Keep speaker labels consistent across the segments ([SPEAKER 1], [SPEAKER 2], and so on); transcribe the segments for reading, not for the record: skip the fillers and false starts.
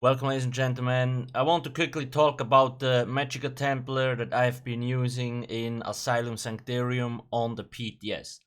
[SPEAKER 1] Welcome, ladies and gentlemen. I want to quickly talk about the Magicka Templar that I've been using in Asylum Sanctorium on the PTS.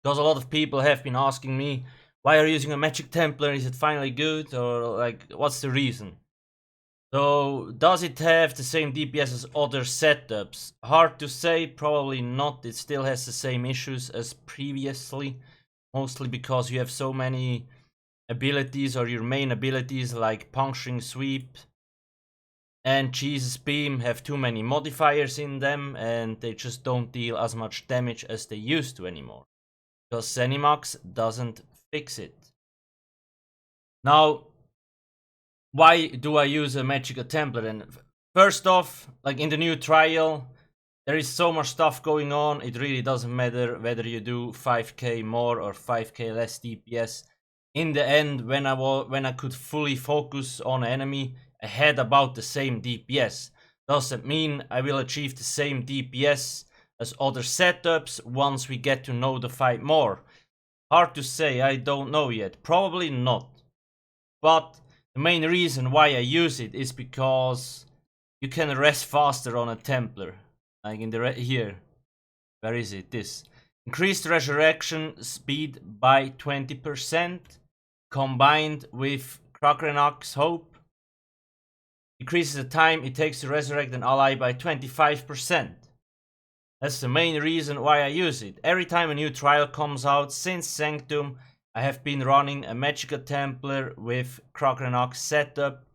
[SPEAKER 1] Because a lot of people have been asking me, why are you using a Magicka Templar? Is it finally good? Or, what's the reason? So, does it have the same DPS as other setups? Hard to say, probably not. It still has the same issues as previously. Mostly because you have so many abilities, or your main abilities like puncturing sweep and Jesus beam have too many modifiers in them, and they just don't deal as much damage as they used to anymore, because Zenimax doesn't fix it. Now, why do I use a Magicka Templar? And first off, like in the new trial, there is so much stuff going on, it really doesn't matter whether you do 5k more or 5k less DPS. In the end, when I could fully focus on an enemy, I had about the same DPS. Does that mean I will achieve the same DPS as other setups once we get to know the fight more? Hard to say, I don't know yet. Probably not. But the main reason why I use it is because you can rest faster on a Templar. Like in the here. Where is it? This. Increased resurrection speed by 20%. Combined with Kragrenak's Hope, decreases the time it takes to resurrect an ally by 25%. That's the main reason why I use it. Every time a new trial comes out since Sanctum, I have been running a Magicka Templar with Kragrenak's setup,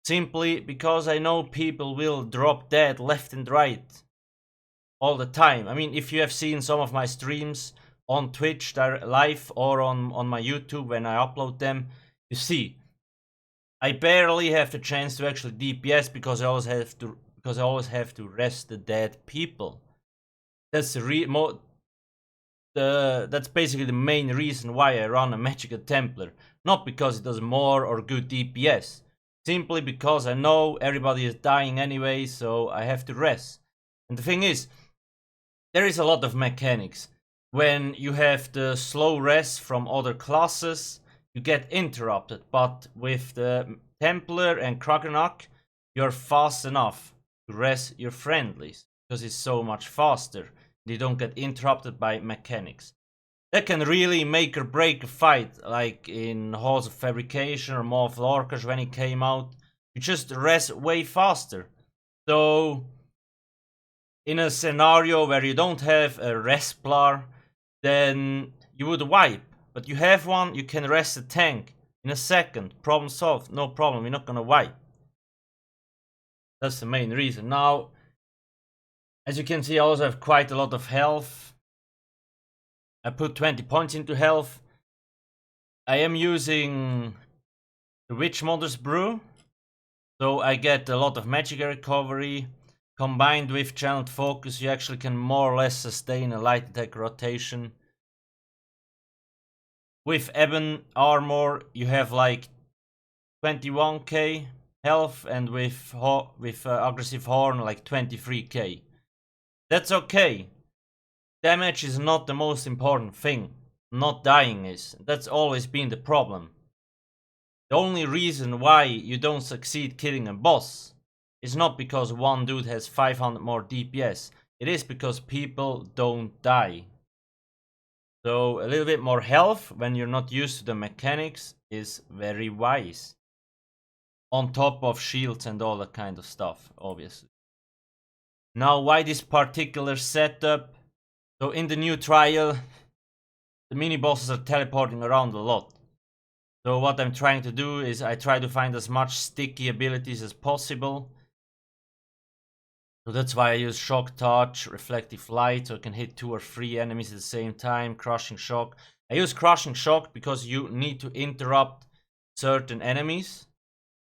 [SPEAKER 1] simply because I know people will drop dead left and right all the time. I mean, if you have seen some of my streams on Twitch live or on my YouTube when I upload them, you see, I barely have the chance to actually DPS because I always have to rest the dead people. That's that's basically the main reason why I run a Magicka Templar, not because it does more or good DPS, simply because I know everybody is dying anyway, so I have to rest. And the thing is, there is a lot of mechanics. When you have the slow res from other classes, you get interrupted, but with the Templar and Kragrenak, you're fast enough to res your friendlies, because it's so much faster. They don't get interrupted by mechanics. That can really make or break a fight, like in Halls of Fabrication or Maw of Lorcash when it came out. You just res way faster. So, in a scenario where you don't have a Resplar, then you would wipe. But you have one, you can rest the tank in a second. Problem solved, no problem, you're not gonna wipe. That's the main reason. Now, as you can see, I also have quite a lot of health. I put 20 points into health. I am using the Witch Mother's Brew, so I get a lot of Magicka recovery. Combined with Channeled Focus, you actually can more or less sustain a light attack rotation. With Ebon Armor, you have like 21k health, and with Aggressive Horn, like 23k. That's okay. Damage is not the most important thing. Not dying is. That's always been the problem. The only reason why you don't succeed killing a boss is not because one dude has 500 more DPS. It is because people don't die. So a little bit more health when you're not used to the mechanics is very wise. On top of shields and all that kind of stuff, obviously. Now, why this particular setup? So in the new trial, the mini bosses are teleporting around a lot. So what I'm trying to do is I try to find as much sticky abilities as possible. So that's why I use Shock Touch, Reflective Light, so I can hit 2 or 3 enemies at the same time, Crushing Shock. I use Crushing Shock because you need to interrupt certain enemies.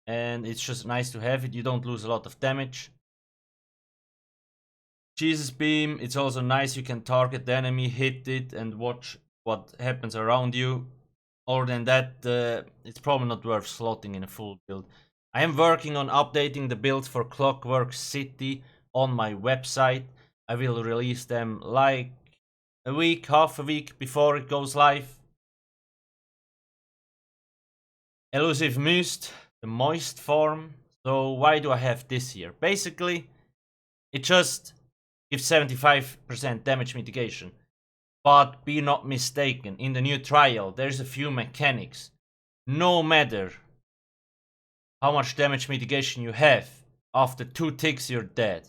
[SPEAKER 1] And it's just nice to have it, you don't lose a lot of damage. Jesus Beam, it's also nice, you can target the enemy, hit it, and watch what happens around you. Other than that, it's probably not worth slotting in a full build. I am working on updating the builds for Clockwork City on my website. I will release them like a week, half a week before it goes live. Elusive Mist, the moist form. So why do I have this here? Basically, it just gives 75% damage mitigation. But be not mistaken, in the new trial, there's a few mechanics. No matter how much damage mitigation you have, after 2 ticks you're dead.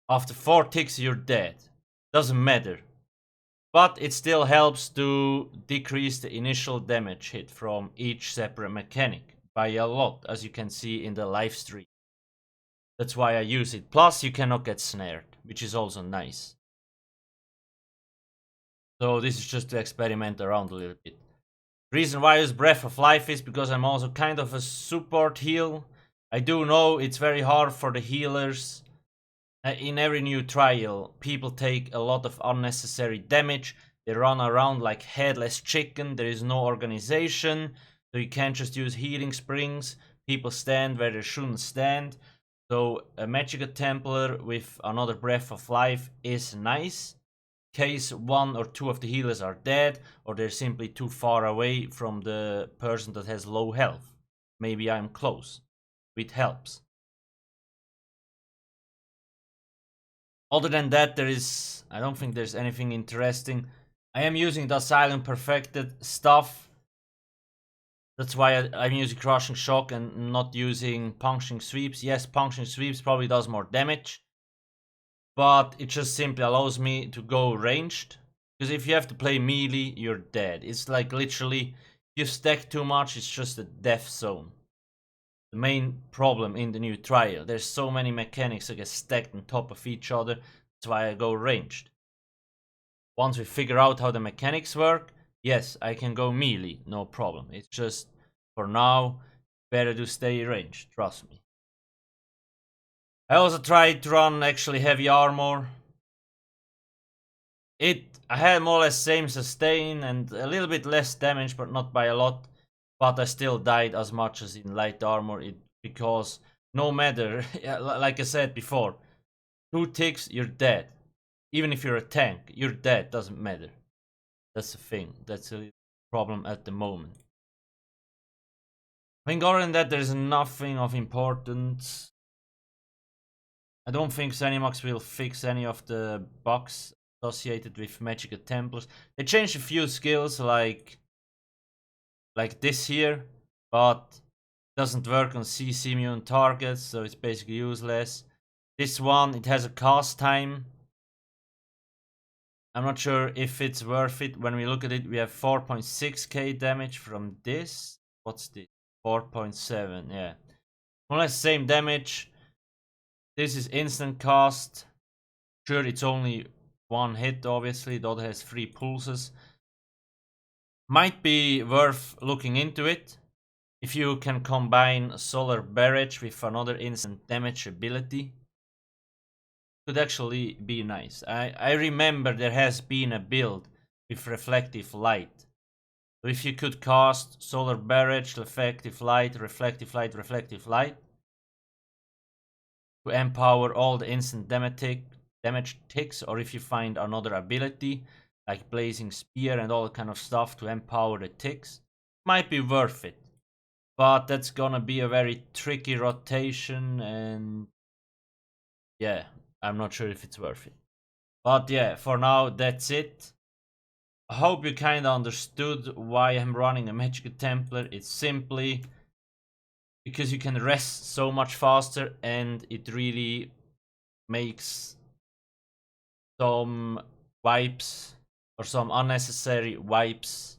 [SPEAKER 1] After 4 ticks you're dead. Doesn't matter. But it still helps to decrease the initial damage hit from each separate mechanic by a lot, as you can see in the live stream. That's why I use it. Plus you cannot get snared, which is also nice. So this is just to experiment around a little bit. Reason why I use Breath of Life is because I'm also kind of a support heal. I do know it's very hard for the healers. In every new trial, people take a lot of unnecessary damage. They run around like headless chicken. There is no organization. So you can't just use healing springs. People stand where they shouldn't stand. So a Magicka Templar with another Breath of Life is nice. In case 1 or 2 of the healers are dead, or they're simply too far away from the person that has low health. Maybe I'm close. It helps. Other than that, I don't think there's anything interesting. I am using the Asylum Perfected stuff. That's why I'm using Crushing Shock and not using Puncturing Sweeps. Yes, Puncturing Sweeps probably does more damage. But it just simply allows me to go ranged. Because if you have to play melee, you're dead. It's like literally, if you stack too much, it's just a death zone. The main problem in the new trial. There's so many mechanics that get stacked on top of each other. That's why I go ranged. Once we figure out how the mechanics work, yes, I can go melee, no problem. It's just, for now, better to stay ranged, trust me. I also tried to run actually heavy armor. I had more or less same sustain and a little bit less damage, but not by a lot. But I still died as much as in light armor, because no matter, like I said before, 2 ticks, you're dead. Even if you're a tank, you're dead, doesn't matter. That's the thing, that's a problem at the moment. I think other than that, there's nothing of importance. I don't think Zenimax will fix any of the bugs associated with Magicka Templars. They changed a few skills like this here, but doesn't work on CC immune targets, so it's basically useless. This one, it has a cast time. I'm not sure if it's worth it. When we look at it, we have 4.6k damage from this. What's this? 4.7, yeah. More or less same damage. This is instant cast. Sure, it's only 1 hit, obviously. The other has 3 pulses. Might be worth looking into it. If you can combine Solar Barrage with another instant damage ability. Could actually be nice. I remember there has been a build with Reflective Light. So if you could cast Solar Barrage, Reflective Light, Reflective Light, Reflective Light, to empower all the instant damage ticks, or if you find another ability like Blazing Spear and all that kind of stuff to empower the ticks, might be worth it. But that's gonna be a very tricky rotation, and yeah, I'm not sure if it's worth it. But yeah, for now, that's it. I hope you kinda understood why I'm running a Magicka Templar. It's simply because you can rest so much faster, and it really makes some wipes or some unnecessary wipes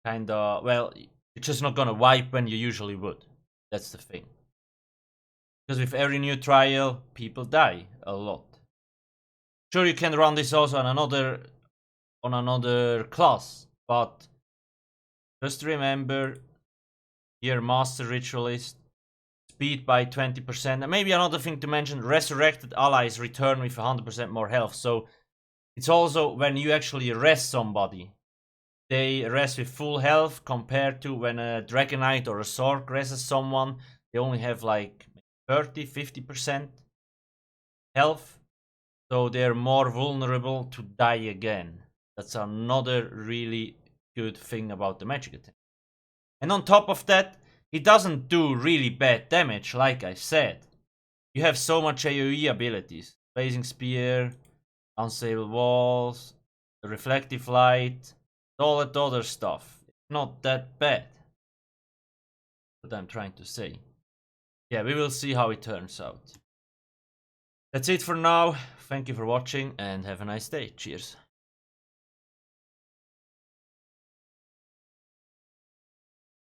[SPEAKER 1] kinda, well, you're just not gonna wipe when you usually would. That's the thing. Because with every new trial, people die a lot. Sure, you can run this also on another class, but just remember, here, Master Ritualist, speed by 20%. And maybe another thing to mention, resurrected allies return with 100% more health. So it's also when you actually rest somebody, they rest with full health, compared to when a Dragonite or a Sorc rests someone, they only have like 30-50% health. So they're more vulnerable to die again. That's another really good thing about the Magicka Templar. And on top of that, he doesn't do really bad damage, like I said. You have so much AoE abilities. Blazing Spear, Unstable Walls, the Reflective Light, all that other stuff. Not that bad. What I'm trying to say. Yeah, we will see how it turns out. That's it for now. Thank you for watching and have a nice day. Cheers.